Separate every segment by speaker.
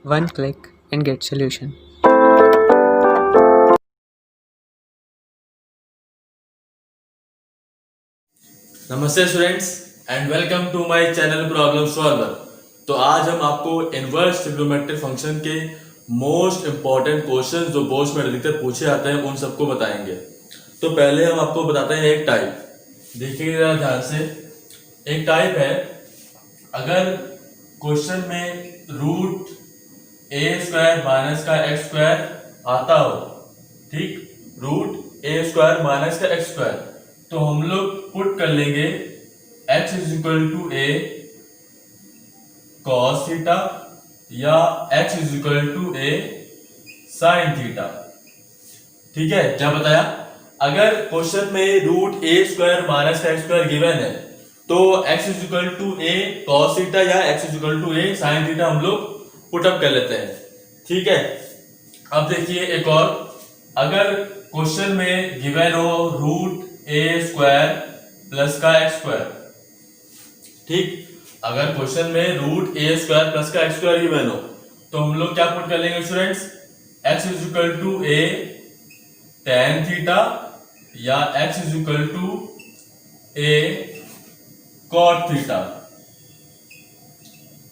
Speaker 1: One click and get solution.
Speaker 2: नमस्ते students and welcome to my channel problem solver. तो आज हम आपको इनवर्स ट्रिग्नोमेट्रिक फंक्शन के मोस्ट इंपॉर्टेंट क्वेश्चन जो बोर्ड्स में अधिकतर पूछे जाते हैं उन सबको बताएंगे। तो पहले हम आपको बताते हैं एक टाइप, देखिए जरा ध्यान से। एक टाइप है, अगर क्वेश्चन में रूट ए स्क्वायर माइनस का एक्स स्क्वायर आता हो, ठीक, रूट ए स्क्वायर माइनस का एक्स स्क्वायर, तो हम लोग पुट कर लेंगे x is equal to a cos theta या x is equal to a sine theta. ठीक है, क्या बताया? अगर क्वेश्चन में रूट ए स्क्वायर माइनस का एक्स स्क्वायर गिवन है तो x is equal to a cos theta या x is equal to a sine theta हम लोग पुटअप कर लेते हैं। ठीक है, अब देखिए एक और, अगर क्वेश्चन में गिवन हो रूट ए स्क्वायर प्लस का एक्स स्क्वायर, ठीक, अगर क्वेश्चन में रूट ए स्क्वायर प्लस का एक्स स्क्वायर गिवन हो तो हम लोग क्या पुट कर लेंगे students? x is equal to a tan theta या x is equal to a cot theta.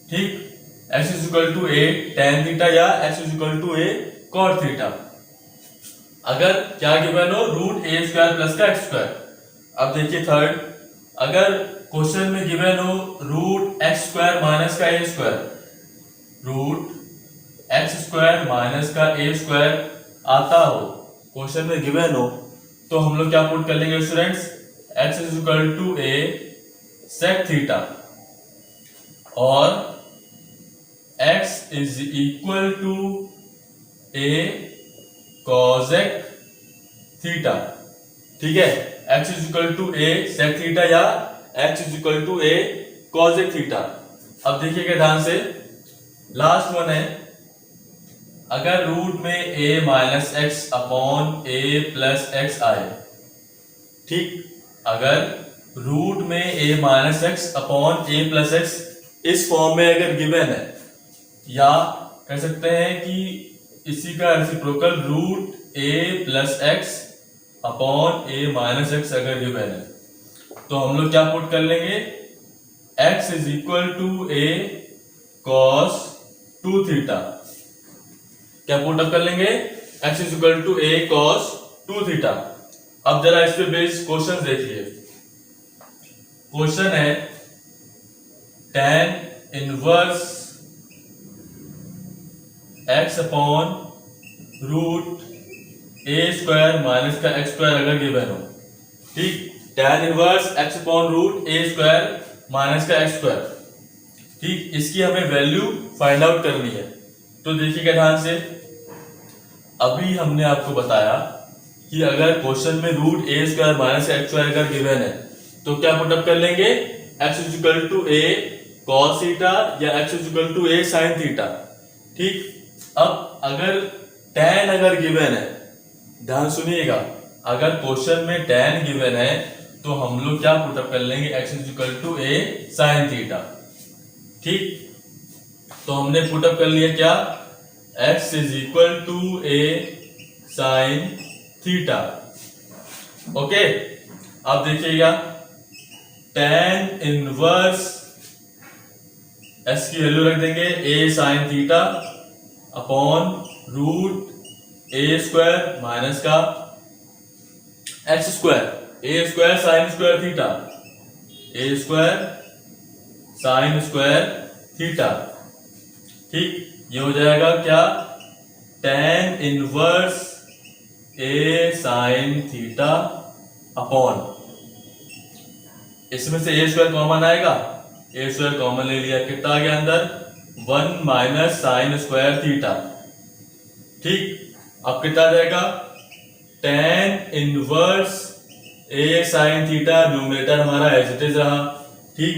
Speaker 2: ठीक, x is equal to a tan theta या x is equal to a cot theta. अगर क्या गिवन हो? Root a square plus का x square. अब देखिए third, अगर क्वेश्चन में गिवन हो रूट एक्स स्क्वायर माइनस का a square, root x square minus का ए स्क्वायर आता हो, क्वेश्चन में गिवन हो, तो हम लोग क्या पुट कर लेंगे students? x is equal to a sec theta और x is equal to a cosec theta. ठीक है, x is equal to a sec theta या x is equal to a cosec theta. अब देखिएगा ध्यान से, लास्ट वन है, अगर रूट में a minus x upon a plus x आए, ठीक, अगर रूट में a minus x upon a plus x इस फॉर्म में अगर गिवन है, या कह सकते हैं कि इसी का reciprocal root a plus x upon a minus x अगर गिवन है, तो हम लोग क्या पुट कर लेंगे? x is equal to a cos two theta. क्या पुट अप कर लेंगे? x is equal to a cos two theta. अब जरा इस पे बेस्ड क्वेश्चन देखिए। क्वेश्चन है tan inverse x upon root a square minus का एक्स स्क्वायर अगर गिवन हो, ठीक, tan inverse x upon root a square minus का एक्स स्क्वायर, ठीक, इसकी हमें वैल्यू फाइंड आउट करनी है। तो देखिएगा ध्यान से, अभी हमने आपको बताया कि अगर क्वेश्चन में रूट ए स्क्वायर माइनस का एक्स स्क्वायर अगर गिवन है तो क्या पुटअप कर लेंगे? x is equal to a cos theta या x is equal to a sine theta. ठीक, अब अगर tan अगर गिवन है, ध्यान सुनिएगा, अगर क्वेश्चन में tan गिवन है तो हम लोग क्या पुटअप कर लेंगे? x is equal to a sine theta. ठीक, तो हमने पुटअप कर लिया क्या? x is equal to a sine theta. Okay, अब देखिएगा, tan इनवर्स s की वैल्यू रख देंगे a sine theta upon root a square minus का x square, a square sine square theta, a square sine square theta. ठीक, ये हो जाएगा क्या? tan inverse a sine theta upon, इसमें से ए स्क्वायर कॉमन आएगा, ए स्क्वायर कॉमन ले लिया, कितना आ गया अंदर? 1 माइनस साइन स्क्वायर थीटा। ठीक, अब कितना आ जाएगा? tan inverse a sine theta, numerator हमारा एज इट इज रहा, ठीक,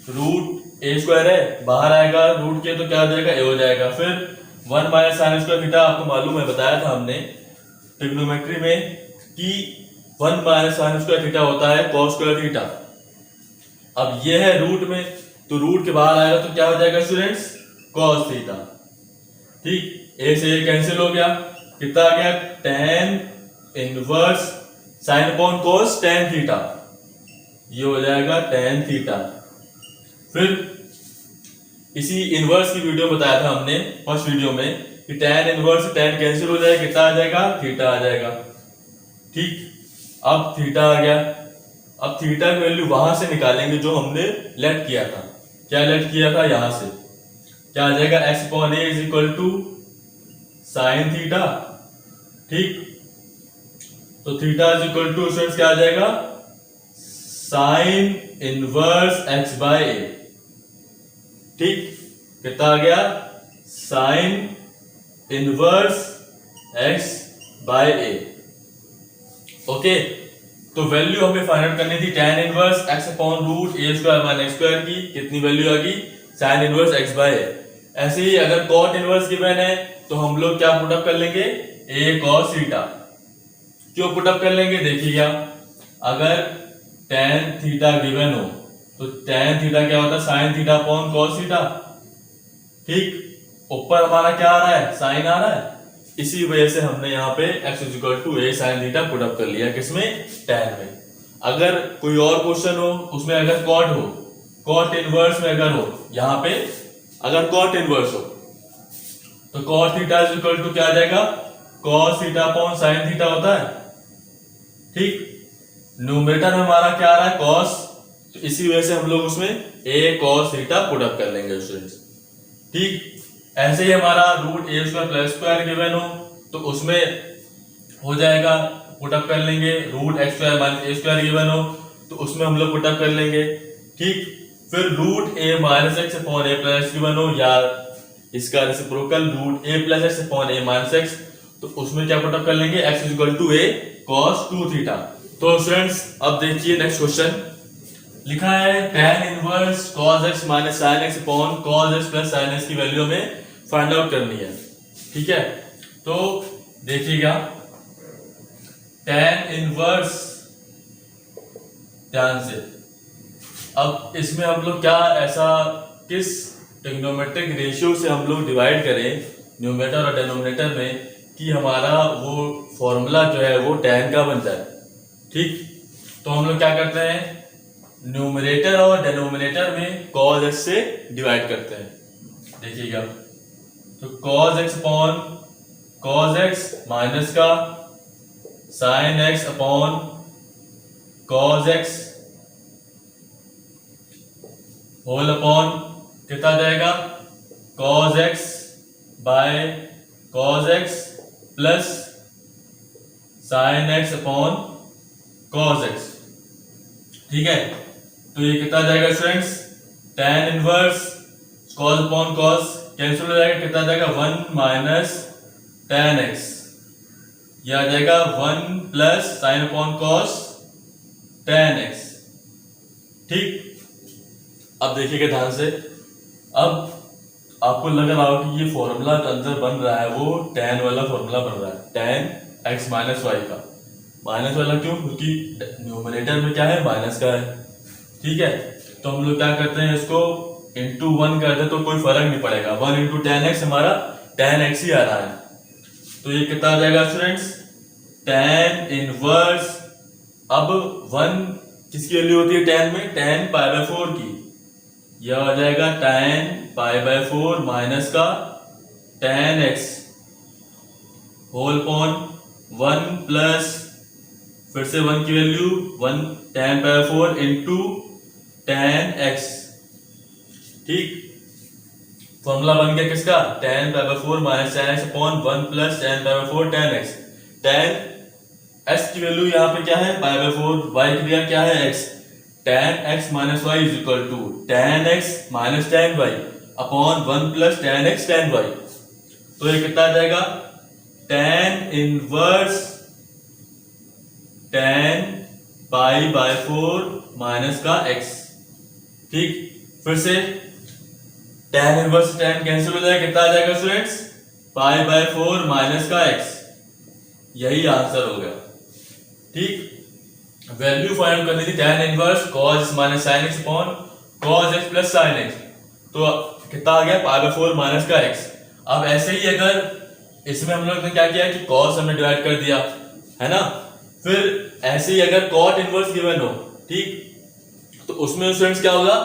Speaker 2: रूट ए स्क्वायर है, बाहर आएगा रूट के तो क्या हो जाएगा? ए हो जाएगा। फिर 1 माइनस साइन स्क्वायर थीटा, आपको मालूम है, बताया था हमने ट्रिग्नोमेट्री में कि 1 माइनस साइन स्क्वायर थीटा होता है कॉस स्क्वायर थीटा। अब ये है रूट में, तो रूट के बाहर आएगा तो क्या हो जाएगा स्टूडेंट्स? Cos theta. ठीक, ए से ए कैंसिल हो गया, कितना आ गया tan इनवर्स साइन अपॉन कोस tan थीटा, ये हो जाएगा tan थीटा। फिर इसी इनवर्स की वीडियो बताया था हमने फर्स्ट वीडियो में कि tan इनवर्स tan कैंसिल हो जाएगा, कितना आ जाएगा थीटा आ जाएगा। ठीक, अब थीटा आ गया, अब थीटा की वैल्यू वहां से निकालेंगे जो हमने लेट किया था। क्या लेट किया था, यहां से क्या आ जाएगा x upon a is equal to sine theta. ठीक, तो theta is equal to students क्या आ जाएगा sine inverse x by a. ठीक, कितना आ गया sine inverse x by a. Okay, तो वैल्यू हमें फाइंड आउट करनी थी tan inverse x upon root a square minus square की, कितनी वैल्यू आ गई sine inverse x by a. ऐसे ही अगर कॉट इनवर्स गिवन है तो हम लोग क्या पुटअप कर लेंगे a cos थीटा। क्यों पुटअप कर लेंगे, देखिएगा अगर tan थीटा गिवन हो तो tan थीटा क्या होता है sign theta upon cos theta. ठीक, ऊपर हमारा क्या आ रहा है साइन आ रहा है, इसी वजह से हमने यहाँ पे x is equal to a sine theta put up कर लिया, किसमें tan में। अगर कोई और क्वेश्चन हो उसमें अगर कॉट हो, कॉट इनवर्स में अगर हो, यहाँ पे अगर कॉट इनवर्स हो तो cos theta is equal to क्या आ जाएगा cos theta upon sine theta होता है। ठीक, न्यूमरेटर में हमारा क्या आ रहा है cos, तो इसी वजह से हम लोग उसमें a cos थीटा पुटअप कर लेंगे स्टूडेंट्स। ठीक, ऐसे ही हमारा root a square plus square given हो तो उसमें हो जाएगा पुटअप कर लेंगे, रूट एक्स स्क्वायर माइनस ए स्क्वायर गिवन हो तो उसमें हम लोग पुटअप कर लेंगे। ठीक, फिर root a minus x upon a plus given हो या इसका reciprocal root a plus x upon a minus x, तो उसमें क्या पुटअप कर लेंगे x is equal to a cos 2 theta. तो स्टूडेंट्स अब देखिए नेक्स्ट क्वेश्चन लिखा है tan inverse cos x minus sin x upon cos x plus sin x की वैल्यू हमें फाइंड आउट करनी है। ठीक है, तो देखिएगा tan इनवर्स, ध्यान से, अब इसमें हम लोग क्या ऐसा किस ट्रिग्नोमेट्रिक रेशियो से हम लोग डिवाइड करें न्यूमरेटर और डिनोमिनेटर में कि हमारा वो फॉर्मूला जो है वो tan का बन जाए। ठीक, तो हम लोग क्या करते हैं न्यूमरेटर और डिनोमिनेटर में cos x से डिवाइड करते हैं। देखिएगा तो cos x upon cos x minus का sin x upon cos x whole upon कितना जाएगा cos x by cos x plus sin x upon cos x। ठीक है, तो ये कितना जाएगा students tan inverse cos upon cos cancel हो जाएगा, कितना जाएगा 1 माइनस tan x, ये आ जाएगा 1 plus sin upon cos tan x। ठीक, अब देखिएगा ध्यान से, अब आपको लग रहा हो कि ये फॉर्मूला के अंदर बन रहा है वो tan वाला फॉर्मूला बन रहा है tan x माइनस वाई का। माइनस वाला क्यों, क्योंकि न्यूमरेटर में क्या है माइनस का है। ठीक है, तो हम लोग क्या करते हैं इसको इंटू 1 कर दे तो कोई फर्क नहीं पड़ेगा, 1 इंटू tan x हमारा tan x ही आ रहा है। तो ये कितना आ जाएगा स्टूडेंट्स tan इनवर्स, अब 1 किसकी वैल्यू होती है tan में tan पाई बाय 4 की, यह आ जाएगा tan पाई बाय 4 माइनस का tan x whole upon 1 plus फिर से 1 की वैल्यू 1 tan pi 4 into tan x। ठीक, फॉर्मूला बन गया किसका tan pi by 4 minus tan x upon 1 plus tan pi by 4 tan x। tan x की वैल्यू यहाँ पे क्या है पाई बाय 4, y की जगह क्या है x, tan x minus y is equal to tan x minus tan y upon 1 plus tan x tan y। तो ये कितना आ जाएगा tan inverse tan pi by 4 minus का x। ठीक, फिर से tan इनवर्स tan कैंसिल हो जाएगा, कितना आ जाएगा स्टूडेंट्स पाई बाय 4 माइनस का x, यही आंसर हो गया। ठीक, वैल्यू फाइंड करनी थी tan inverse cos minus sin x upon cos x plus sin x, तो कितना आ गया पाई बाय 4 माइनस का x। अब ऐसे ही अगर इसमें हम लोग ने क्या किया कि cos हमने डिवाइड कर दिया, है ना। फिर ऐसे ही अगर cot इनवर्स गिवन हो, ठीक, तो उसमें स्टूडेंट्स क्या होगा,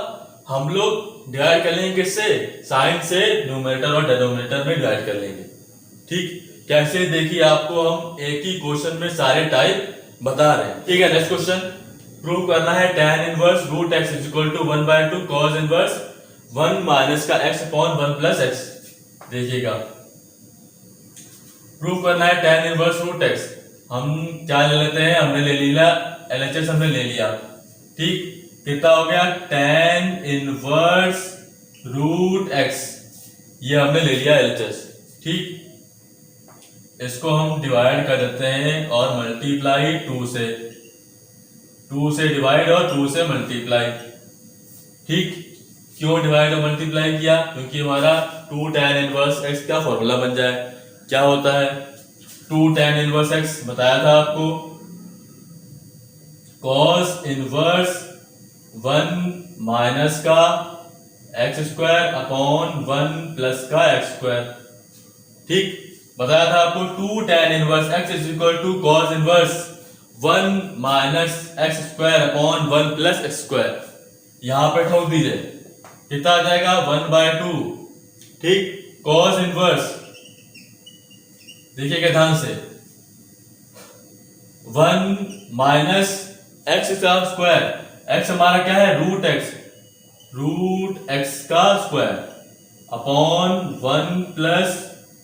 Speaker 2: हम लोग डिवाइड कर लेंगे किससे, साइन से, न्यूमरेटर और डिनोमिनेटर में डिवाइड कर लेंगे, ठीक। कैसे, देखिए आपको हम एक ही क्वेश्चन में सारे टाइप बता रहे हैं, ठीक है। नेक्स्ट क्वेश्चन प्रूव करना है tan inverse root x is equal to 1/2 cos inverse 1 minus का x अपॉन 1 प्लस x। देखिएगा प्रूव करना है tan इनवर्स रूट x। हम क्या ले लेते हैं, हमने ले लिया LHS, हमने ले लिया, ठीक। कितना हो गया, tan इनवर्स रूट x, ये हमने ले लिया LHS, ठीक। इसको हम डिवाइड कर देते हैं और मल्टीप्लाई 2 से, 2 से डिवाइड और 2 से मल्टीप्लाई, ठीक। क्यों डिवाइड और मल्टीप्लाई किया, क्योंकि हमारा 2 tan इनवर्स x का फॉर्मूला बन जाए। क्या होता है 2 tan इनवर्स x, बताया था आपको, cos इनवर्स 1 माइनस का एक्स स्क्वायर अपॉन 1 प्लस का एक्स स्क्वायर, ठीक। बताया था आपको 2 tan inverse x is equal to cos inverse 1 minus x square upon 1 plus x square. यहां पे ठोक दीजिए, कितना आ जाएगा 1/2, ठीक। cos इनवर्स, देखिएगा ध्यान से, 1 माइनस एक्स का स्क्वायर, एक्स हमारा क्या है रूट एक्स का square upon 1 plus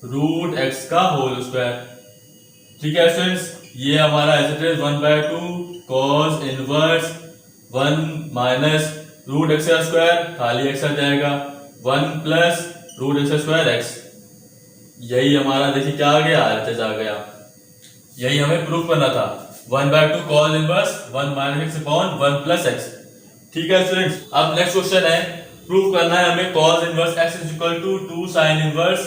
Speaker 2: root x का होल स्क्वायर, ठीक है स्टूडेंट्स। ये हमारा as it is 1/2 cos inverse 1 minus root x का स्क्वायर, खाली एक्स आ जाएगा, 1 प्लस रूट एक्स का स्क्वायर एक्स। यही हमारा देखिए क्या आ गया, RHS आ गया। यही हमें प्रूफ करना था, 1/2 cos inverse 1 minus x upon 1 plus x, ठीक है स्टूडेंट्स। अब नेक्स्ट क्वेश्चन है, प्रूफ करना है हमें cos inverse x is equal to 2 sin inverse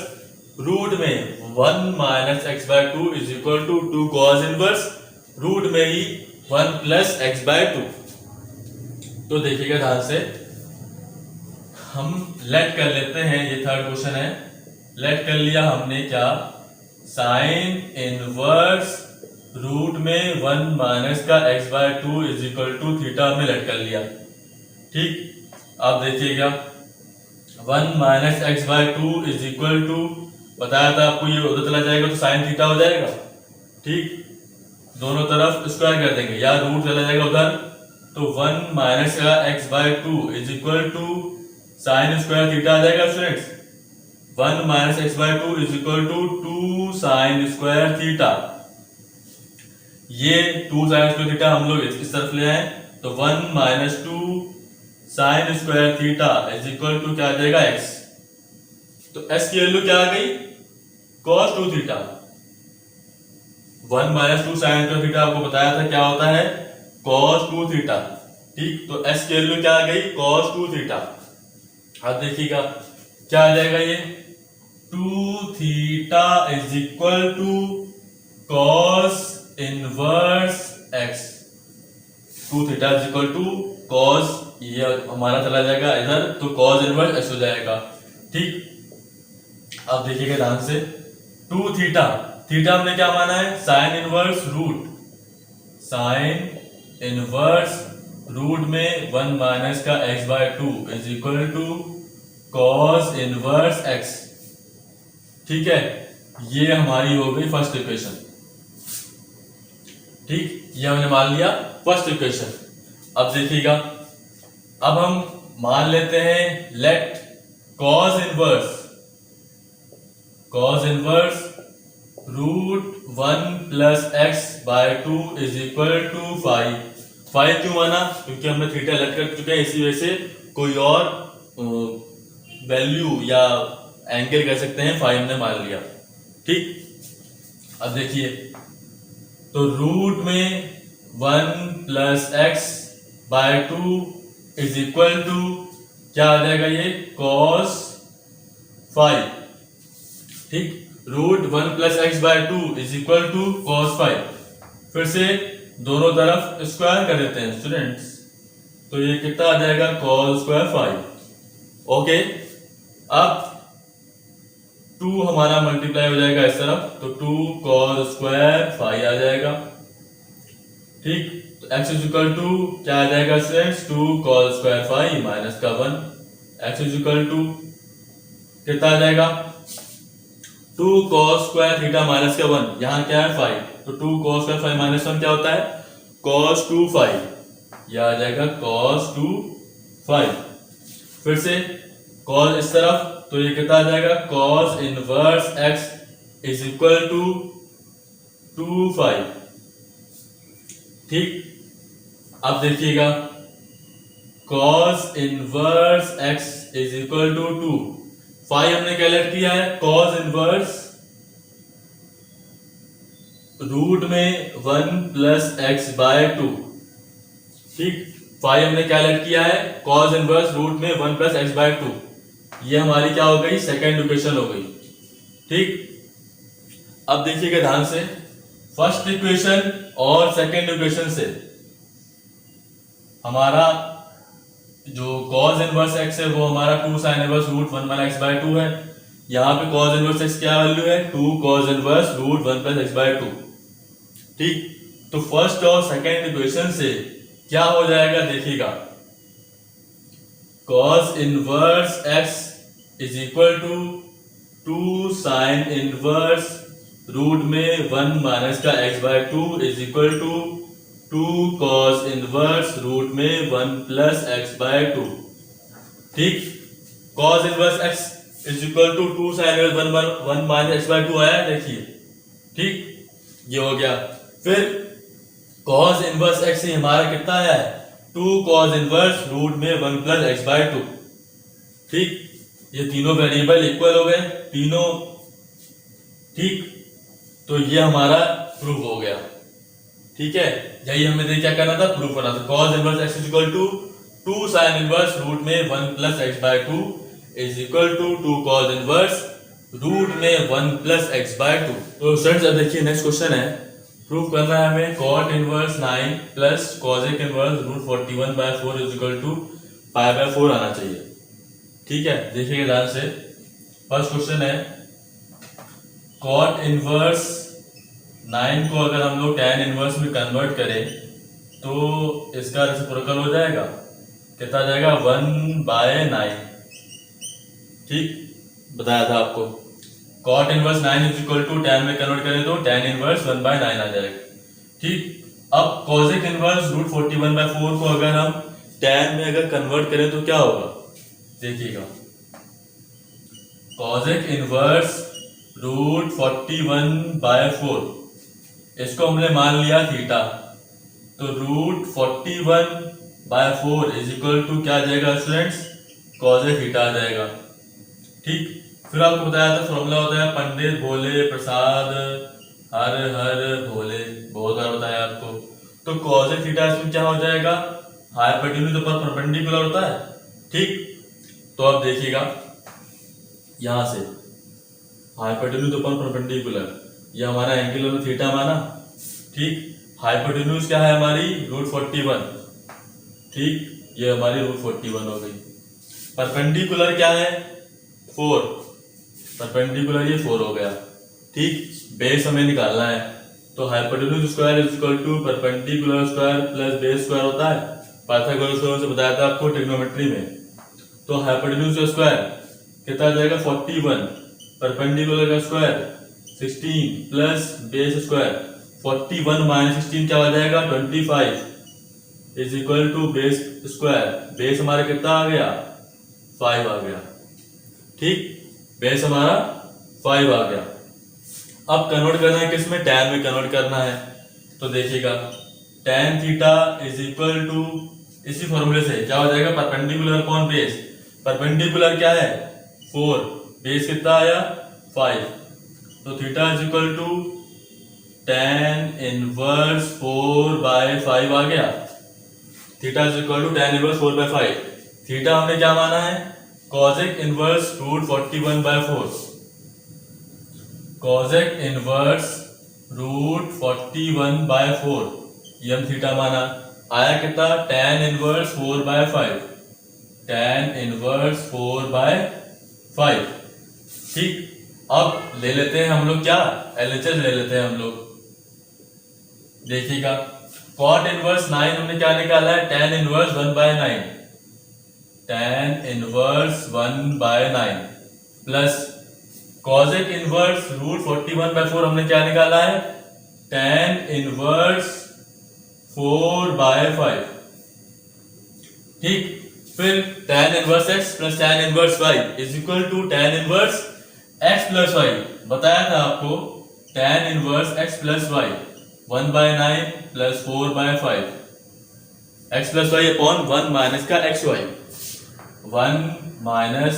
Speaker 2: root में 1 minus x/2 is equal to 2 cos inverse root में ही 1 प्लस x/2। तो देखिएगा ध्यान से, हम लेट कर लेते हैं, ये थर्ड क्वेश्चन है, लेट कर लिया हमने क्या, साइन इनवर्स रूट में 1 माइनस का x/2 is equal to theta हमने लेट कर लिया, ठीक। अब देखिएगा 1 minus x/2 is equal to, बताया था आपको, ये उधर चला जाएगा तो साइन थीटा हो जाएगा, ठीक। दोनों तरफ स्क्वायर कर देंगे या रूट चला जाएगा उधर, तो 1 माइनस का x/2 is equal to sine square theta आ जाएगा students. 1 minus x/2 is equal to 2 sine square theta. ये 2 साइन स्क्वायर थीटा हम लोग इस तरफ ले आए, तो 1 minus 2 sine square theta is equal to क्या आ जाएगा x। तो s की वैल्यू क्या आ गई, cos 2 theta. 1 minus 2 sine square theta आपको बताया था क्या होता है, cos 2 थीटा, ठीक। तो s की वैल्यू क्या आ गई, cos 2 थीटा। अब देखिएगा क्या आ जाएगा, ये 2 theta is equal to cos inverse x। 2 theta is equal to cos, ये हमारा चला जाएगा इधर, तो cos इनवर्स x हो जाएगा, ठीक। अब देखिएगा ध्यान से, 2 थीटा, थीटा हमने क्या माना है, sine inverse root, sine inverse root में 1 माइनस का x/2 is equal to cos inverse x, ठीक है। ये हमारी हो गई फर्स्ट इक्वेशन, ठीक। ये हमने मान लिया फर्स्ट इक्वेशन। अब देखिएगा, अब हम मान लेते हैं let cos inverse root 1 plus x/2 is equal to 5। 5 क्यों माना, क्योंकि हमने थीटा लेट कर चुके हैं, इसी वजह से कोई और वैल्यू या एंगल कह सकते हैं 5 ने मान लिया, ठीक। अब देखिए, तो रूट में 1 plus x/2 is equal to क्या आ जाएगा, ये cos 5, ठीक। Root 1 plus x/2 is equal to cos 5। फिर से दोनों तरफ स्क्वायर कर देते हैं स्टूडेंट्स, तो ये कितना आ जाएगा, cos स्क्वायर 5, ओके। अब 2 हमारा मल्टीप्लाई हो जाएगा इस तरफ, तो 2 cos स्क्वायर फाई आ जाएगा। ठीक, तो x इज इक्वल टू क्या आ जाएगा students, 2 cos square phi minus का 1। x इज इक्वल टू कितना आ जाएगा, 2 cos स्क्वायर थीटा माइनस का 1, यहाँ क्या है फाई, तो 2 cos स्क्वायर फाई माइनस 1 क्या होता है, cos 2 फाई, यह आ जाएगा cos 2 फाई। फिर से cos इस तरफ, तो ये कितना आ जाएगा, cos inverse x is equal to 2 phi. ठीक, अब देखिएगा cos inverse x is equal to 2 phi हमने कैलकुलेट किया है, cos इनवर्स रूट में 1 प्लस एक्स बाय 2। ठीक, फाई हमने कैलकुलेट किया है, cos इनवर्स रूट में 1 प्लस एक्स बाय 2, ये हमारी क्या हो गई, सेकेंड इक्वेशन हो गई। ठीक, अब देखिएगा ध्यान से, फर्स्ट इक्वेशन और सेकेंड इक्वेशन से हमारा जो cos इनवर्स x है वो हमारा 2 sin inverse root 1 minus x by 2 है। यहाँ पे cos इनवर्स x क्या वैल्यू है, 2 cos inverse root 1 plus x by 2। ठीक, तो फर्स्ट और सेकेंड इक्वेशन से क्या हो जाएगा देखिएगा, cos inverse x is equal to 2 sine inverse root में 1 माइनस का x by 2 is equal to 2 cos inverse root में 1 प्लस x बाय 2। ठीक, cos inverse x is equal to 2 sine inverse 1 minus x by 2 आया, देखिए। ठीक, ये हो गया। फिर cos इनवर्स x से हमारा कितना आया है, 2 cos इनवर्स रूट में 1 प्लस x बाय 2। ठीक, ये तीनों वेरिएबल इक्वल हो गए तीनों। ठीक, तो ये हमारा प्रूफ हो गया। ठीक है, यही हमें देख क्या करना था, प्रूफ करना था। cos inverse x is equal to 2 sin inverse root में 1 plus x by 2 is equal to 2 cos inverse root में 1 प्लस x बाय 2। तो स्टूडेंट्स अब देखिए नेक्स्ट क्वेश्चन है, प्रूफ करना है हमें cot inverse 9 plus cosec inverse root 41 by 4 is equal to pi by 4 आना चाहिए। ठीक है, देखिएगा ध्यान से, फर्स्ट क्वेश्चन है cot इनवर्स 9 को अगर हम लोग tan इनवर्स में कन्वर्ट करें तो इसका रेसिप्रोकल हो जाएगा, कितना आ जाएगा, 1 बाय 9। ठीक, बताया था आपको, cot inverse 9 is equal to tan में कन्वर्ट करें तो tan इनवर्स 1 बाय 9 आ जाएगा। ठीक, अब cosec इनवर्स रूट 41 बाय 4 को अगर हम tan में अगर कन्वर्ट करें तो क्या होगा, देखिएगा, cosec इनवर्स रूट 41 बाय 4, इसको हमने मान लिया थीटा, तो root 41 by 4 is equal to क्या आ जाएगा स्टूडेंट्स, cosec थीटा आ जाएगा। ठीक, फिर आपको बताया था फॉर्मूला होता है पंडित भोले प्रसाद हर हर भोले, बहुत बार बताया आपको। तो cosec थीटा इसमें क्या हो जाएगा, हाइपोटेन्यूज ऊपर परपेंडिकुलर होता है। ठीक, तो अब देखिएगा यहां से हाइपोटेन्यूज ऊपर परपेंडिकुलर, ये हमारा एंगल होगा थीटा माना। ठीक, हाइपोटेन्यूज क्या है हमारी, रूट 41। ठीक, ये हमारी रूट 41 हो गई। परपेंडिकुलर क्या है, 4, परपेंडिकुलर ये 4 हो गया। ठीक, बेस हमें निकालना है, तो hypotenuse square is equal to perpendicular square plus base square होता है, पाइथागोरस थ्योरम से बताया था आपको ट्रिग्नोमेट्री में। तो हाइपोटेन्यूज स्क्वायर कितना आ जाएगा, 41, परपेंडिकुलर का square 16 plus base square 41 minus 16 क्या हो जाएगा, 25 is equal to base square, base हमारा कितना आ गया, 5 आ गया। ठीक, बेस हमारा 5 आ गया। अब कन्वर्ट करना है किसमें, tan में कन्वर्ट करना है। तो देखिएगा tan theta is equal to, इसी फॉर्मूले से क्या हो जाएगा, परपेंडिकुलर अपॉन बेस। परपेंडिकुलर क्या है, 4, बेस कितना आया, 5, तो theta is equal to tan inverse 4 by 5 आ गया। Theta is equal to tan inverse 4 by 5। Theta हमने क्या माना है, cosec inverse root 41 by 4, cosec inverse root 41 by 4, ये हम थीटा माना। आया कितना, tan inverse 4 by 5, tan inverse 4 by 5। ठीक, अब ले लेते हैं हम लोग क्या, LHS ले लेते हैं हम लोग। देखिएगा cot इनवर्स 9 हमने क्या निकाला है, tan inverse 1/9, tan inverse 1/9 plus cosec inverse root 41/4 हमने क्या निकाला है, tan इनवर्स 4/5। ठीक, फिर tan inverse x plus tan inverse y is equal to tan inverse x plus y। बताया था आपको tan inverse x plus y 1/9 plus 4/5 x plus y upon 1 minus का x y, 1 minus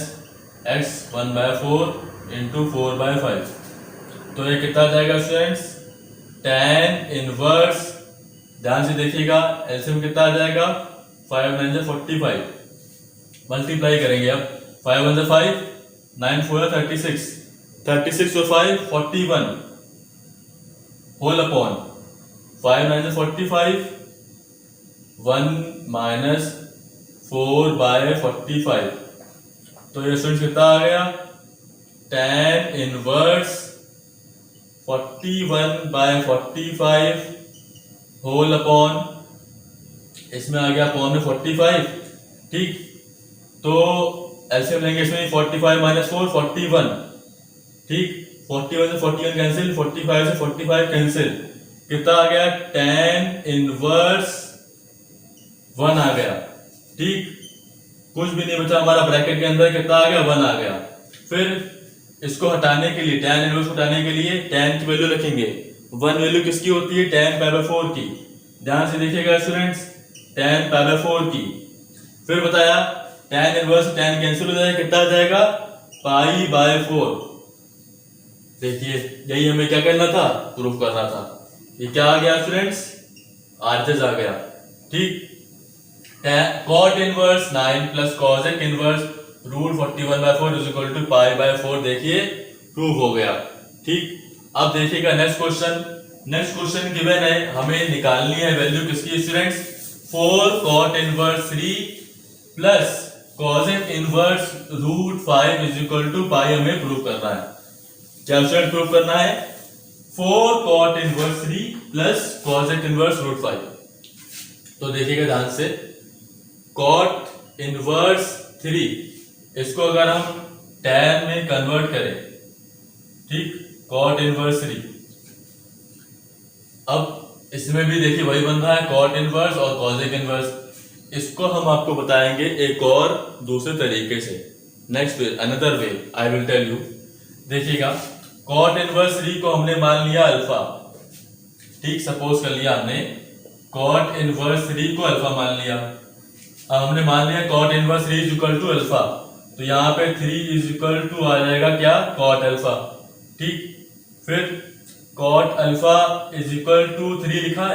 Speaker 2: x 1/4 into 4/5। तो ये कितना जाएगा students, tan inverse, ध्यान से देखिएगा एलसीएम कितना आ जाएगा, 5 9 जा 45, मल्टीप्लाई करेंगे अब, 5 1 जा 5, 9 4 36, 36 और 5 41 होल अपॉन 5 9 जा 45, 1 माइनस 4/45। तो ये स्टूडेंट्स कितना आ गया, tan इनवर्स 41/45 होल अपॉन, इसमें आ गया अपॉन में 45। ठीक, तो एलसीएम लेंगे इसमें 45 माइनस 4 41। ठीक, 41 से 41 कैंसिल, 45 से 45 कैंसिल, कितना आ गया, tan इनवर्स 1 आ गया। ठीक, कुछ भी नहीं बचा हमारा ब्रैकेट के अंदर, कितना आ गया, 1 आ गया। फिर इसको हटाने के लिए, tan इनवर्स हटाने के लिए tan की वैल्यू रखेंगे, 1 वैल्यू किसकी होती है, tan π/4 की। ध्यान से देखिएगा स्टूडेंट्स, tan π/4 की। फिर बताया tan इनवर्स tan कैंसिल हो जाएगा, कितना आ जाएगा, π/4। देखिए यही हमें क्या करना था, प्रूफ करना था। ये क्या आ गया स्टूडेंट्स, आरएचएस आ गया। ठीक, cot inverse 9 plus cosec inverse root 41/4 is equal to π/4, देखिए प्रूफ हो गया। ठीक, अब देखिएगा next question. Next question given है, हमें निकालनी है वैल्यू किसकी students, 4 cot inverse 3 plus cosec inverse root 5 is equal to pi हमें प्रूव करना है। क्या स्टूडेंट प्रूव करना है, 4 cot inverse 3 plus cosec inverse root 5। तो देखिएगा ध्यान से, cot इनवर्स 3 इसको अगर हम tan में कन्वर्ट करें, ठीक, cot इनवर्स 3, अब इसमें भी देखिए वही बन रहा है, cot इनवर्स और cosec इनवर्स। इसको हम आपको बताएंगे एक और दूसरे तरीके से, next way, another way I will tell you. देखिएगा cot इनवर्स 3 को हमने मान लिया अल्फा। ठीक, सपोज कर लिया हमने cot इनवर्स 3 को अल्फा मान लिया। अब हमने मान लिया cot inverse 3 is equal to alpha, तो यहाँ पे 3 इज इक्वल टू आ जाएगा क्या, cot अल्फा। ठीक, फिर cot alpha is equal to 3 लिखा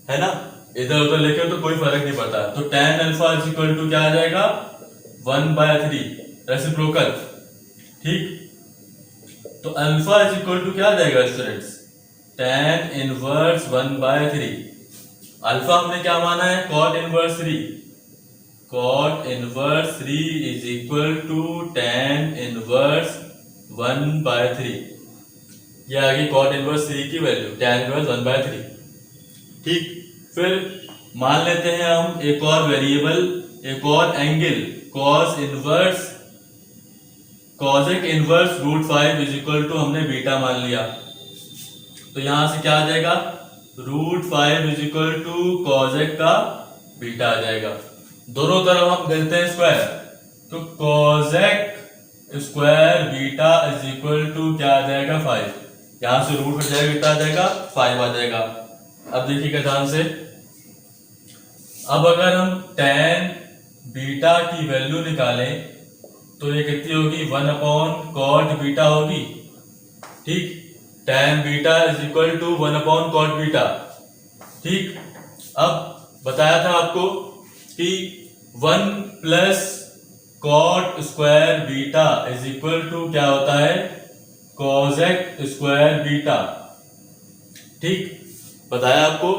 Speaker 2: है ना, इधर उधर लेके तो कोई फर्क नहीं पड़ता। तो tan alpha is equal to क्या आ जाएगा, 1/3 रेसिप्रोकल। ठीक, तो अल्फा इज इक्वल टू क्या आ जाएगा स्टूडेंट्स, tan इनवर्स 1/3। अल्फा हमने क्या माना है, cot inverse 3, cot inverse 3 is equal to tan inverse 1/3। ये आ गई cot इनवर्स 3 की वैल्यू, tan इनवर्स 1/3। ठीक, फिर मान लेते हैं हम एक और वेरिएबल, एक और angle, cos inverse cosec inverse root 5 is equal to हमने बीटा मान लिया। तो यहां से क्या आ जाएगा, root 5 is equal to cosec का बीटा आ जाएगा। दोनों तरफ हम देते हैं स्क्वायर, तो cosec square beta is equal to क्या आ जाएगा, 5। यहां से रूट हट जाएगा, कितना आ जाएगा, 5 आ जाएगा। अब देखिएगा ध्यान से, अब अगर हम tan बीटा की वैल्यू निकालें तो ये कितनी होगी, 1/cot बीटा होगी। ठीक, tan beta is equal to 1/cot beta. ठीक, अब बताया था आपको कि 1 plus cot square beta is equal to क्या होता है, cosec स्क्वायर बीटा। ठीक, बताया आपको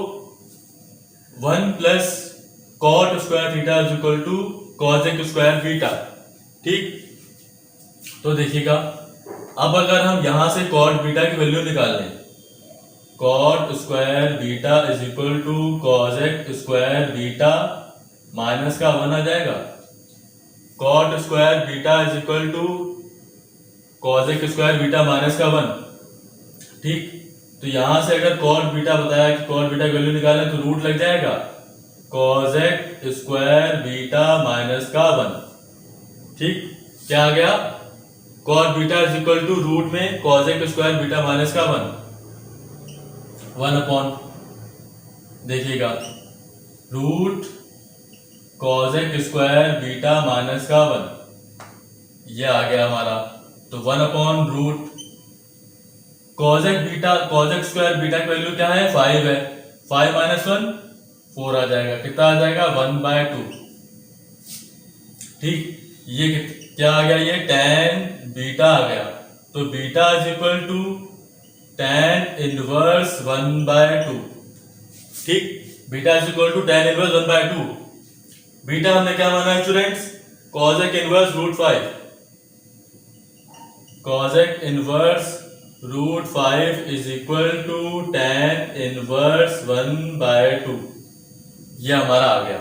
Speaker 2: 1 plus cot square theta is equal to cosec square beta. ठीक, तो देखिएगा अब अगर हम यहां से कॉट बीटा की वैल्यू निकाल लें, cot square beta is equal to cosec square beta minus का 1 आ जाएगा। Cot square beta is equal to cosec square beta minus का 1। ठीक, तो यहां से अगर कॉट बीटा बताया कि कॉट बीटा की वैल्यू निकालें तो रूट लग जाएगा कॉसेक स्क्वायर बीटा माइनस का 1। ठीक, क्या आ गया? Cot beta is equal to root में कॉसेक स्क्वायर बीटा माइनस का 1 अपॉन, देखिएगा, root cosec square beta minus का 1, ये आ गया हमारा। तो 1 upon root cosec square beta की वैल्यू क्या है? 5 है। 5 माइनस 1 4 आ जाएगा। कितना आ जाएगा? 1/2। ठीक, ये क्या आ गया? ये tan बीटा आ गया। तो beta is equal to tan inverse 1/2। ठीक, beta is equal to tan inverse 1/2। Beta हमने क्या माना है students? Cosec inverse root 5। Cosec inverse root 5 is equal to tan inverse 1/2। ये हमारा आ गया।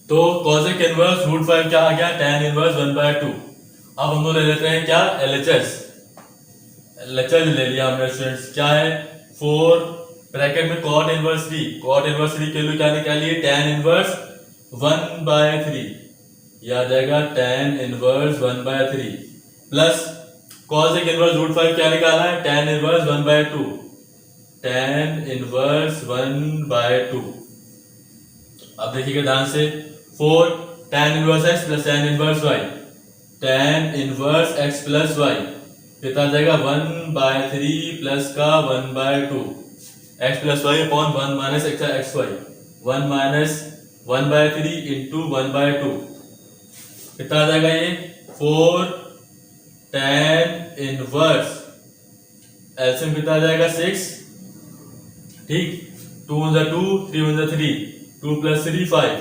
Speaker 2: तो कॉसेक इनवर्स रूट 5 क्या आ गया? tan inverse 1/2। अब हम लोग ले लेते हैं क्या? LHS। LHS ले लिया हमने स्टूडेंट्स। क्या है? 4 ब्रैकेट में cot इनवर्स 3। cot इनवर्स 3 के लिए क्या निकालिए? tan inverse 1/3। यह आ जाएगा tan inverse 1/3 plus cosec inverse root 5 क्या निकाला है? tan inverse 1/2। tan inverse 1/2। अब देखिएगा ध्यान से, 4 tan inverse x plus tan inverse y। tan inverse x plus y कितना आ जाएगा? 1/3 प्लस का 1/2 x plus y upon 1 minus x y. 1 minus 1/3 into 1/2 कितना आ जाएगा? ये 4 tan इनवर्स एलसीएम कितना आ जाएगा? 6। ठीक, 2 1 2 3 1 3 2 प्लस 3 5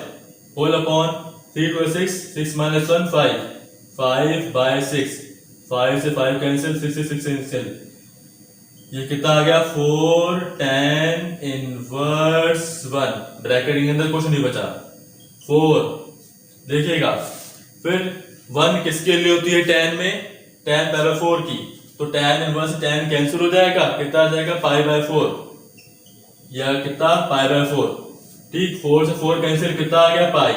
Speaker 2: होल अपॉन 3 2 6 6 माइनस 1 5 5/6। 5 से 5 कैंसिल, 6 से 6 कैंसिल। ये कितना आ गया? 4 tan इनवर्स 1 ब्रैकेट के अंदर कुछ नहीं बचा, 4। देखिएगा फिर 1 किसके लिए होती है tan में? tan पावर 4 की। तो tan इनवर्स tan कैंसिल हो जाएगा। कितना आ जाएगा? 5/4। यह कितना? 5/4। ठीक, 4 से 4 कैंसिल, कितना आ गया? पाई।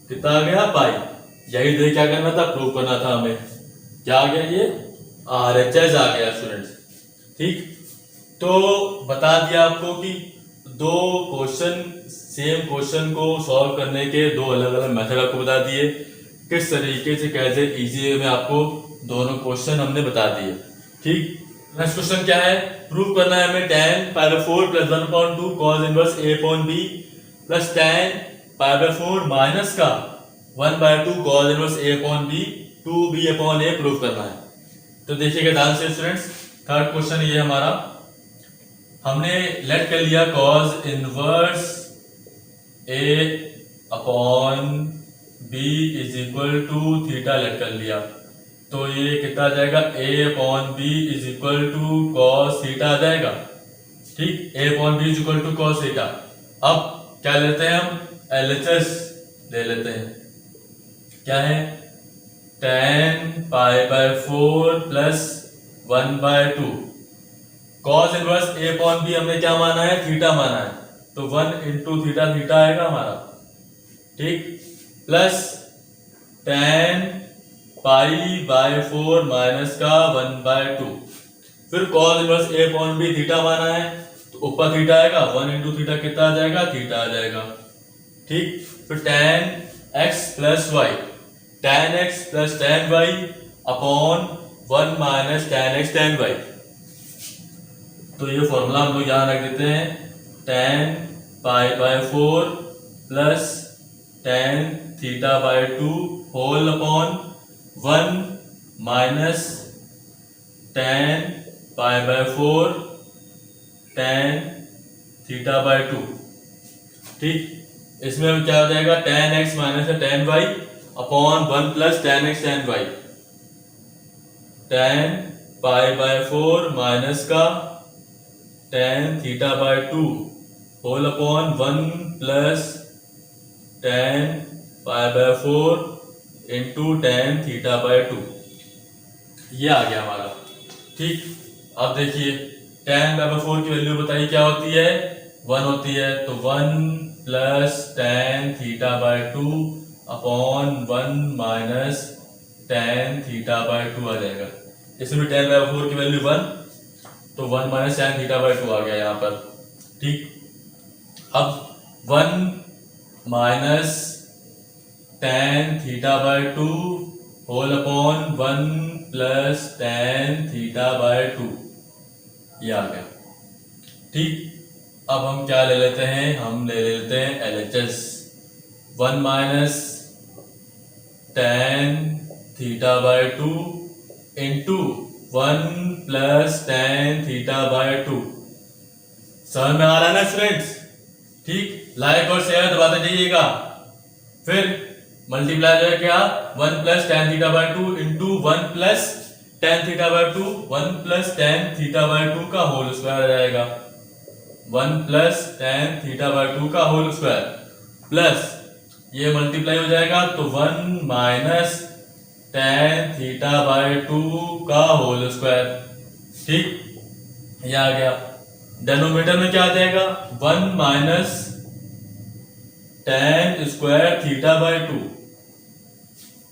Speaker 2: कितना आ गया? पाई। यही देख क्या करना था? प्रूव करना था हमें। क्या आ गया? ये RHS आ गया स्टूडेंट्स। ठीक, तो बता दिया आपको कि दो क्वेश्चन, सेम क्वेश्चन को सॉल्व करने के दो अलग अलग मेथड आपको बता दिए। किस तरीके से कैसे इजी वे में आपको दोनों क्वेश्चन हमने बता दिए। ठीक, नेक्स्ट क्वेश्चन क्या है? प्रूव करना है हमें tan power 4 plus 1/2 cos inverse a upon b plus tan power 4 minus का 1/2 cos inverse a upon b 2b upon a prove करना है। तो देखिएगा ध्यान से स्टूडेंट्स, थर्ड क्वेश्चन ये हमारा, हमने लेट कर लिया cos inverse a upon b is equal to theta let कर लिया। तो ये कितना आ जाएगा? a upon b is equal to cos theta आ जाएगा। ठीक, a upon b is equal to cos theta. अब क्या लेते हैं हम? LHS ले लेते हैं। क्या है? tan π/4 प्लस 1/2 cos inverse a upon b हमने क्या माना है? थीटा माना है। तो 1 इंटू थीटा, थीटा आएगा हमारा। ठीक, प्लस tan π/4 माइनस का 1/2। फिर cos inverse a upon b theta माना है, तो ऊपर थीटा आएगा, 1 इंटू थीटा कितना आ जाएगा? थीटा आ जाएगा। ठीक, फिर tan x plus y, tan x plus tan y upon 1 minus tan x tan y। तो ये फॉर्मूला हम लोग यहां रख देते हैं, tan π/4 plus tan θ/2 whole upon 1 minus tan π/4 tan θ/2। ठीक, इसमें क्या हो जाएगा? tan x minus tan y upon 1 plus tan x tan y। tan pi by 4 minus का tan theta by 2 whole upon 1 plus tan pi by 4 into tan theta by 2। ये आ गया हमारा। ठीक, अब देखिए tan पाई बाय 4 की value बताइए क्या होती है, 1 होती है, तो 1 plus tan theta by 2 upon 1 minus tan theta by 2 आ जाएगा। इसमें tan बाय 4 की वैल्यू 1, तो 1 माइनस tan थीटा बाय 2 आ गया यहाँ पर। ठीक, अब 1 minus tan theta by 2 whole upon 1 plus tan theta by 2, ये आ गया। ठीक, अब हम क्या ले लेते हैं, हम ले लेते हैं LHS। 1 minus tan theta by 2 into 1 plus tan theta by 2। समझ में आ रहा है ना स्टूडेंट्स? ठीक, लाइक और शेयर दबाते जाइएगा। फिर मल्टीप्लाई जो है क्या, 1 plus tan theta by 2 into 1 plus tan theta by 2, 1 plus tan theta by 2 का होल स्क्वायर आ जाएगा। 1 प्लस tan थीटा बाय 2 का होल स्क्वायर प्लस ये मल्टीप्लाई हो जाएगा तो 1 माइनस tan थीटा बाय 2 का होल स्क्वायर। ठीक, ये आ गया। डेनोमिनेटर में क्या आ जाएगा, 1 minus tan square theta by 2,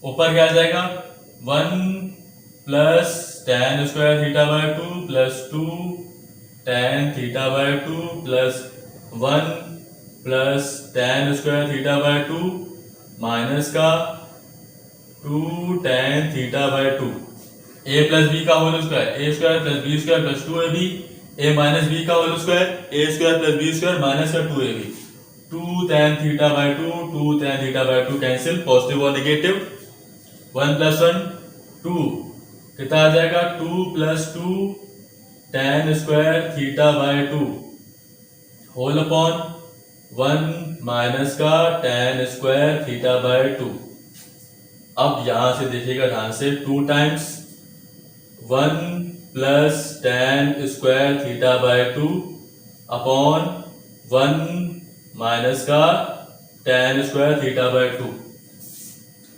Speaker 2: ऊपर क्या आ जाएगा 1 plus tan square theta by 2 plus 2 tan theta by 2 plus 1 plus tan square theta by 2 minus का 2 tan theta by 2। a plus b का whole square, a square plus b square plus 2ab, a minus b का whole square, a square plus b square minus का 2ab। 2 tan theta by 2, 2 tan theta by 2 cancel, positive और negative. 1 plus 1 2, कितना आ जाएगा 2 plus 2 tan square theta by 2 whole upon 1 minus का tan square theta by 2। अब यहां से देखिएगा ध्यान से, 2 times 1 plus tan square theta by 2 upon 1 minus का tan स्क्वायर थीटा बाय 2।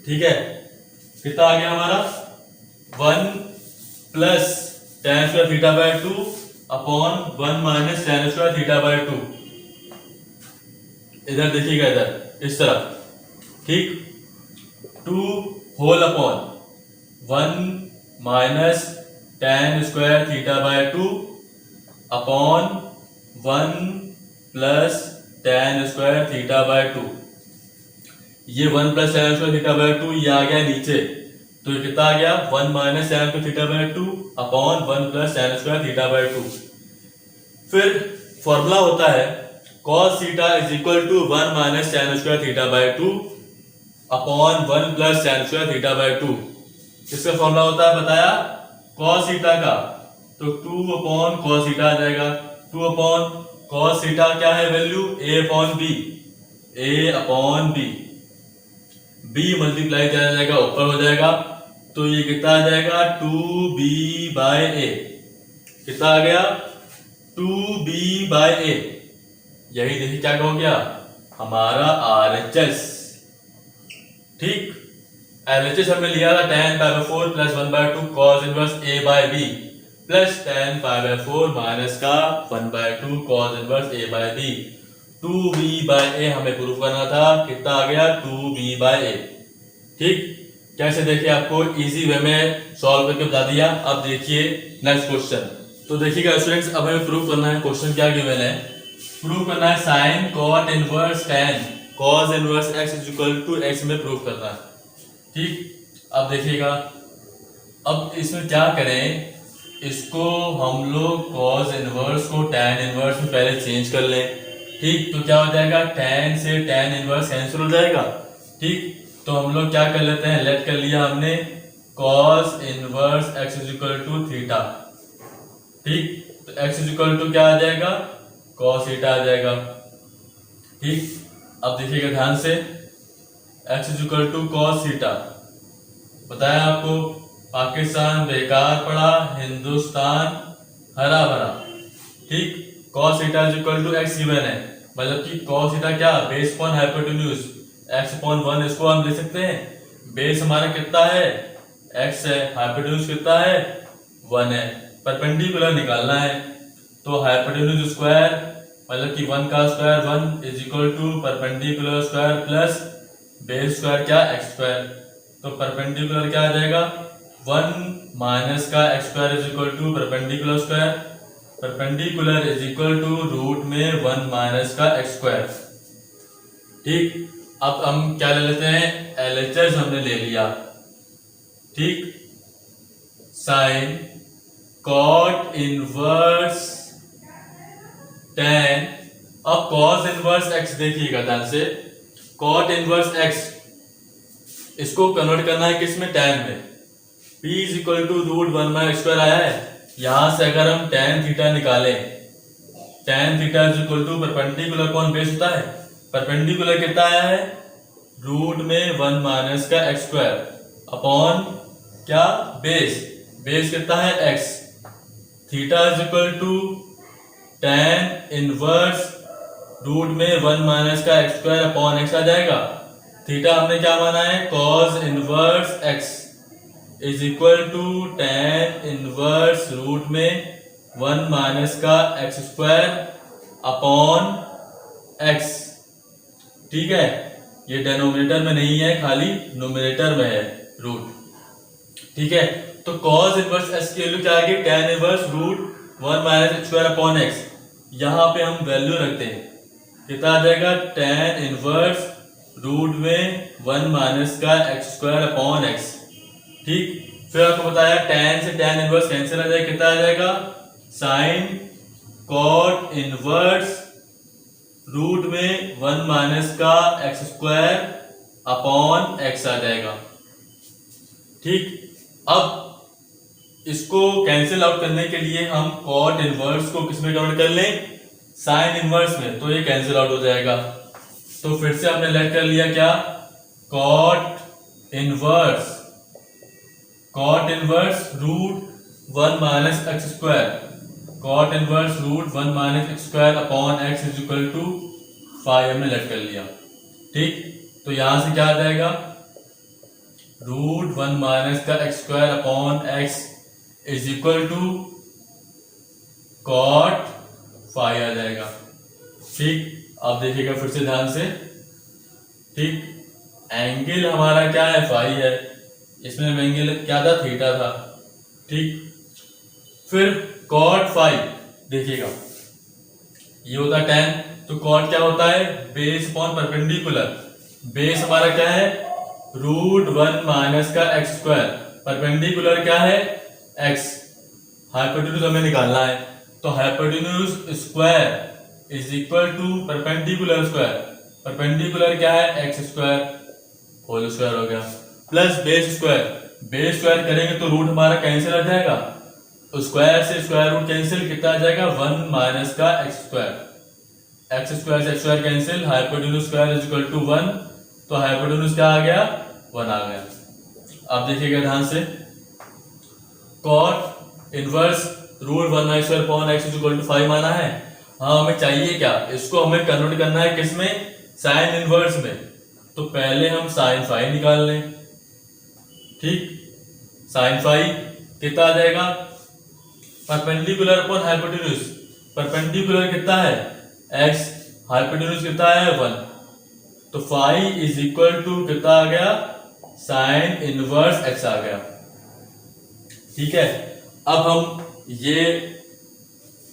Speaker 2: ठीक है, कितना आ गया हमारा 1 plus tan square theta by 2 upon 1 minus tan square theta by 2। इधर देखिएगा, इधर इस तरफ। ठीक, 2 whole upon 1 minus tan square theta by 2 upon 1 plus tan square theta by 2। ये 1 plus tan square theta by 2 ये आ गया नीचे, तो ये कितना आ गया 1 minus tan square theta by 2 upon 1 plus tan square theta by 2। फिर फॉर्मूला होता है cos theta is equal to 1 minus tan square theta by 2 upon 1 plus tan square theta by 2। इसका फॉर्मूला होता है बताया cos थीटा का, तो 2 upon cos theta आ जाएगा। 2 अपॉन cos थीटा क्या है value, a upon b, a upon b, b multiply किया जाएगा ऊपर हो जाएगा, तो ये कितना आ जाएगा 2b बाय a। कितना आ गया 2b बाय a। यही देखिए क्या हो गया हमारा RHS। ठीक, LHS हमने लिया था tan pi by 4 plus 1 by 2 cos inverse a by b plus tan pi by 4 minus का 1 by 2 cos inverse a by b। 2b by a हमें प्रूफ करना था, कितना आ गया 2b बाय a। ठीक, कैसे देखिए आपको इजी वे में सॉल्व करके बता दिया। अब देखिए नेक्स्ट क्वेश्चन। तो देखिएगा स्टूडेंट्स, अब हमें प्रूफ करना है, क्वेश्चन क्या गिवन है, प्रूफ करना है sine cot inverse tan cos inverse x is equal to x में प्रूफ करना है। ठीक, अब देखिएगा, अब इसमें क्या करें, इसको हम लोग cos इनवर्स को tan इनवर्स में पहले चेंज कर लें। ठीक, तो क्या हो जाएगा tan से tan इनवर्स कैंसिल हो जाएगा। ठीक, तो हम लोग क्या कर लेते हैं, लेट कर लिया हमने cos inverse x is equal to theta. ठीक, तो x इज इक्वल टू क्या आ जाएगा cos थीटा आ जाएगा। ठीक, अब देखिएगा ध्यान से, x is equal to cos theta बताया आपको, पाकिस्तान बेकार पड़ा, हिंदुस्तान हरा भरा। ठीक, cos theta is equal to x given है, मतलब कि cos थीटा क्या, base upon hypotenuse x upon 1, इसको हम ले सकते हैं। बेस हमारा कितना है, x है, हाइपोटेन्यूज कितना है, 1 है, परपेंडिकुलर निकालना है। तो हाइपोटेन्यूज स्क्वायर मतलब कि 1 का square 1 is equal to perpendicular square plus base square क्या, एक्स स्क्वायर। तो परपेंडिकुलर क्या आ जाएगा, 1 माइनस का x square is equal to perpendicular square, perpendicular is equal to root में 1 माइनस का एक्स स्क्वायर। ठीक, अब हम क्या ले लेते हैं, LHS हमने ले लिया। ठीक, साइन कॉट इनवर्स tan, अब cos इनवर्स x देखिएगा ध्यान से, cot इनवर्स x इसको कन्वर्ट करना है किस में, tan में। p is equal to root 1 minus square आया है, यहां से अगर हम tan थीटा निकालें, tan theta is equal to perpendicular कौन बेस होता है, परपेंडिकुलर कितना आया है, रूट में 1 माइनस का एक्स स्क्वायर अपॉन क्या, बेस, बेस कितना है x, theta is equal to tan inverse root में 1 माइनस का एक्स स्क्वायर अपॉन एक्स आ जाएगा। थीटा हमने क्या माना है, cos inverse x is equal to tan inverse root में 1 माइनस का एक्स स्क्वायर अपॉन x। ठीक है, ये डेनोमिनेटर में नहीं है, खाली नोमिनेटर में है रूट। ठीक है, तो cos इनवर्स x की वैल्यू क्या आएगी, tan inverse root 1 minus x square upon x। यहां पे हम वैल्यू रखते हैं, कितना आ जाएगा, tan इनवर्स रूट में 1 माइनस का एक्स स्क्वायर अपॉन x। ठीक, फिर आपको बताया tan से tan इनवर्स कैंसिल आ जाएगा, कितना आ जाएगा, साइन कॉट इनवर्स रूट में 1 माइनस का एक्स स्क्वायर अपॉन x आ जाएगा। ठीक, अब इसको कैंसिल आउट करने के लिए हम कॉट इनवर्स को किस में कन्वर्ट कर लें, साइन इनवर्स में, तो ये कैंसिल आउट हो जाएगा। तो फिर से हमने लेट कर लिया क्या, cot inverse root 1 minus x square, cot inverse root 1 minus x square upon x is equal to 5 हमने लेट कर लिया। ठीक, तो यहां से क्या आ जाएगा, रूट 1 माइनस का x square upon x is equal to cot 5 आ जाएगा। ठीक, अब देखिएगा फिर से ध्यान से। ठीक, एंगल हमारा क्या है, फाई है, इसमें एंगल क्या था, थीटा था। ठीक, फिर कॉट 5 देखिएगा, ये होता है tan, तो कॉट क्या होता है, बेस अपॉन परपेंडिकुलर, बेस हमारा क्या है, रूट 1 माइनस का एक्स स्क्वायर, परपेंडिकुलर क्या है, x, हाइपोटेन्यूज हमें निकालना है, तो hypotenuse square is equal to perpendicular square, perpendicular क्या है, एक्स स्क्वायर होल स्क्वायर हो गया, प्लस बेस स्क्वायर करेंगे तो रूट हमारा कैंसिल आ जाएगा, तो स्क्वायर से स्क्वायर रूट कैंसिल, कितना आ जाएगा, 1 माइनस का एक्स स्क्वायर से x square cancel, hypotenuse square is equal to 1, तो हाइपोटेन्यूज क्या आ गया, 1 आ गया। अब देखिएगा ध्यान से, cot inverse root 1 minus square upon x is equal to 5 माना है। हाँ, हमें चाहिए क्या, इसको हमें कन्वर्ट करना है किसमें, साइन इनवर्स में, तो पहले हम साइन 5 निकाल लें। ठीक, साइन 5 कितना आ जाएगा, परपेंडिकुलर अपॉन हाइपोटेन्यूज, परपेंडिकुलर कितना है, x, हाइपोटेन्यूज कितना है, 1, तो 5 इज इक्वल टू कितना आ गया, साइन इनवर्स x आ गया। ठीक है, अब हम ये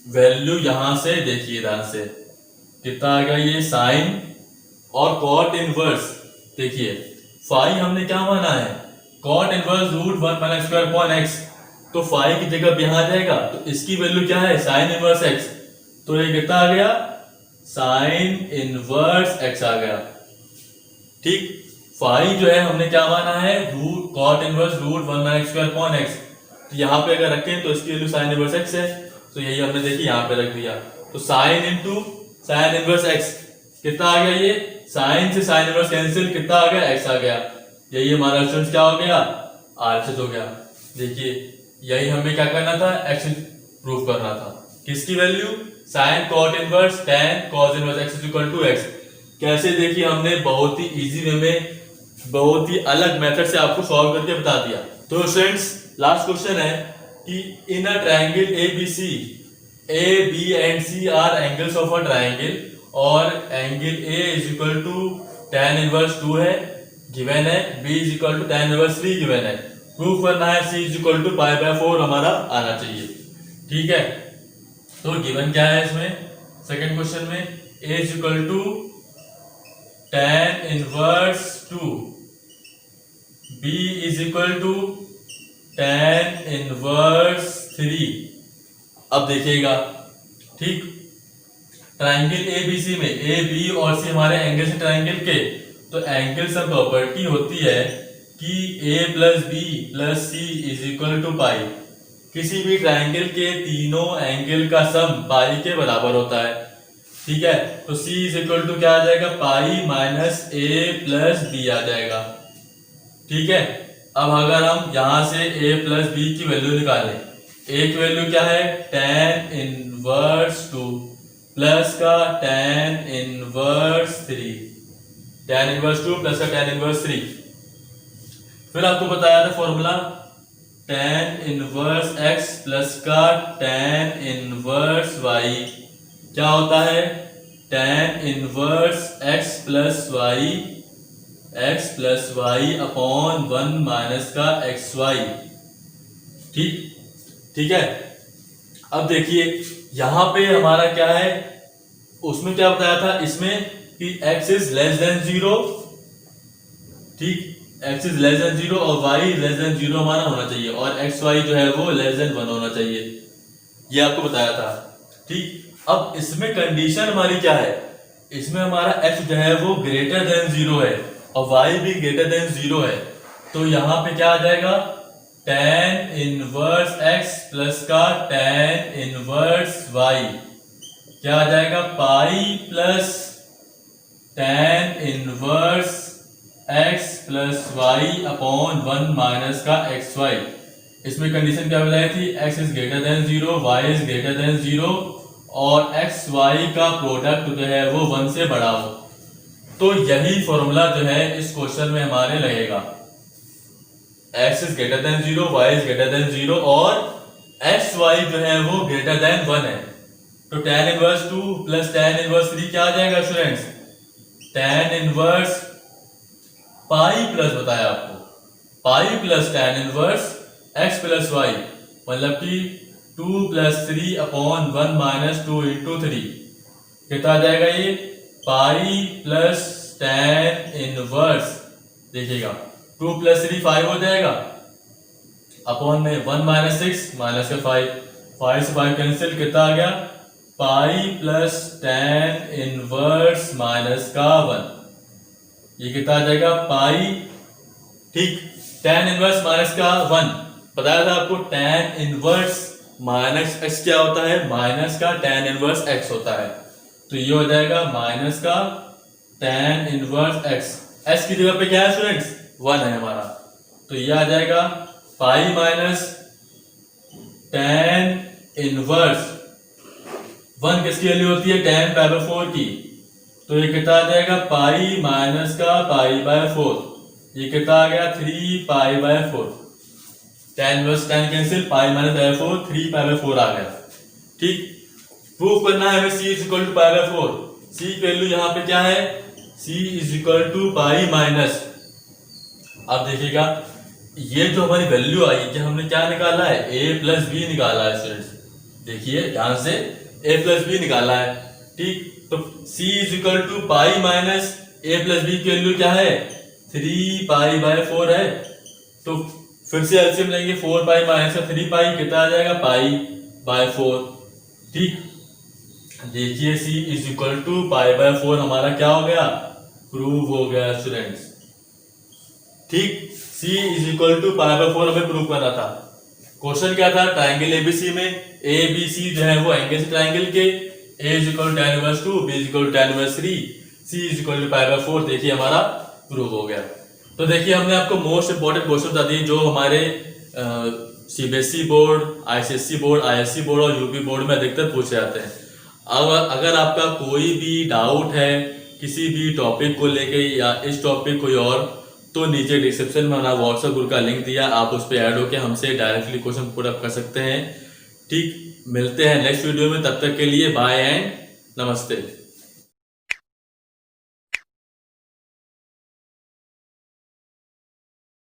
Speaker 2: वैल्यू यहां से देखिए ध्यान से, कितना आ गया, ये साइन और कॉट इनवर्स, देखिए 5 हमने क्या माना है, cot inverse root 1 minus square upon x, तो 5 की जगह यहां आ जाएगा, तो इसकी वैल्यू क्या है, साइन इनवर्स x, तो ये कितना आ गया, साइन इनवर्स x आ गया। ठीक, 5 जो है हमने क्या माना है, root cot inverse root 1 minus square upon x, तो यहाँ पे अगर रखें तो इसकी वैल्यू साइन इनवर्स x है, तो यही हमने देखी यहाँ पे रख दिया, तो sine into sine inverse x कितना आ गया, ये साइन से साइन इनवर्स कैंसिल, कितना आ गया, x आ गया, यही हमारा स्टूडेंट क्या हो गया, RHS हो गया। देखिए यही हमें क्या करना था, एक्स प्रूव करना था। किसकी value, sine cot inverse tan cos inverse x is equal to x. कैसे, देखिए हमने बहुत ही इजी वे में बहुत ही अलग मेथड से आपको सॉल्व करके बता दिया। तो स्टूडेंट्स लास्ट क्वेश्चन है कि in a triangle ABC A B and C are angles of a triangle और angle A is equal to tan inverse 2 है गिवन है, B is equal to tan inverse 3 given है। Proof करना है C is equal to π/4 हमारा आना चाहिए। ठीक है, तो गिवन क्या है इसमें सेकंड क्वेश्चन में, A is equal to tan inverse 2, B is equal to tan inverse 3। अब देखिएगा, ठीक, ट्राइंगल ABC में A B और C हमारे एंगल से ट्राइंगल के, तो एंगल सब प्रॉपर्टी होती है कि A plus b plus C is equal to pi. किसी भी ट्राइंगल के तीनों एंगल का सम पाई के बराबर होता है। ठीक है, तो C इज इक्वल टू क्या आ जाएगा, pi minus A plus b आ जाएगा। ठीक है, अब अगर हम यहां से A प्लस बी की वैल्यू निकालें, A की वैल्यू क्या है, tan इनवर्स 2 प्लस का tan inverse 3, tan inverse 2 plus का tan इनवर्स 3। फिर आपको बताया था formula tan inverse x plus का tan इनवर्स y क्या होता है, tan inverse x plus y upon 1 minus का xy। ठीक है, अब देखिए यहां पे हमारा क्या है, उसमें क्या बताया था इसमें कि x इज लेस देन 0, ठीक, x इज लेस देन 0 और y लेस देन 0 हमारा होना चाहिए और xy जो है वो लेस देन 1 होना चाहिए, ये आपको बताया था। ठीक, अब इसमें कंडीशन हमारी क्या है, इसमें हमारा x जो है वो ग्रेटर देन 0 है और y भी ग्रेटर देन 0 है, तो यहाँ पे क्या आ जाएगा, tan इनवर्स x प्लस का tan इनवर्स y क्या आ जाएगा, pi plus tan inverse x plus y upon 1 minus का xy। इसमें कंडीशन क्या बताई थी, x is greater than 0, y is greater than 0 और xy का प्रोडक्ट जो है वो 1 से बड़ा हो। तो यही फॉर्मूला जो है इस क्वेश्चन में हमारे लगेगा, x is greater than 0, y is greater than 0 और xy जो है वो ग्रेटर देन 1 है। तो tan inverse 2 plus tan inverse 3 क्या आ जाएगा students, tan inverse pi plus बताया आपको, pi plus tan inverse x plus y, मतलब कि 2 प्लस 3 अपॉन 1 माइनस 2 इंटू 3 कितना आ जाएगा, ये पाई प्लस tan इनवर्स, देखिएगा 2 प्लस 3 5 हो जाएगा अपॉन में 1 माइनस 6 माइनस का 5 से 5 कैंसिल, कितना आ गया, pi plus tan inverse minus का 1, ये कितना आ जाएगा, पाई, ठीक, tan इनवर्स माइनस का 1 बताया था आपको, tan इनवर्स माइनस x क्या होता है, माइनस का tan इनवर्स x होता है, तो ये हो जाएगा माइनस का tan इनवर्स x की जगह पे क्या है स्टूडेंट्स, 1 है हमारा, तो ये आ जाएगा पाई माइनस tan इनवर्स 1 किसकी वैल्यू होती है, tan π/4 की, तो ये कितना आ जाएगा, पाई माइनस का π/4, ये कितना आ गया, 3π/4, tan inverse tan cancel, pi minus π/4 3π/4 आ गया। ठीक, प्रूफ करना है हमें c is equal to π/4, c की वैल्यू यहाँ पे क्या है, c is equal to pi minus, अब देखिएगा ये जो हमारी वैल्यू आई कि हमने क्या निकाला है, a प्लस बी निकाला है स्टूडेंट्स, देखिए ध्यान से a प्लस बी निकाला है। ठीक, तो c is equal to pi minus a plus b की वैल्यू क्या है, 3π/4 है, तो फिर से एलसीएम लेंगे, 4π माइनस का 3π कितना आ जाएगा, π/4। ठीक, देखिए c इज इक्वल टू π/4 हमारा क्या हो गया, प्रूव हो गया स्टूडेंट्स। ठीक, c इज इक्वल टू π/4 हमें प्रूव करना था। क्वेश्चन क्या था, ट्राइंगल एबीसी में ए बी सी जो है वो एंगल से ट्राइंगल के, a is equal to tan inverse 2, b is equal to tan inverse 3, c is equal to π/4, देखिए हमारा प्रूव हो गया। तो देखिए हमने आपको मोस्ट इंपोर्टेंट क्वेश्चन बता दिए जो हमारे CBSE board, ICSE board, ISC board और यूपी बोर्ड में अधिकतर पूछे जाते हैं। अब अगर आपका कोई भी डाउट है किसी भी टॉपिक को लेके या इस टॉपिक कोई और, तो नीचे डिस्क्रिप्शन में हमारा व्हाट्सएप ग्रुप का लिंक दिया, आप उस पर ऐड होकर हमसे डायरेक्टली क्वेश्चन पुट अप कर सकते हैं। ठीक, मिलते हैं नेक्स्ट वीडियो में, तब तक के लिए बाय एंड नमस्ते।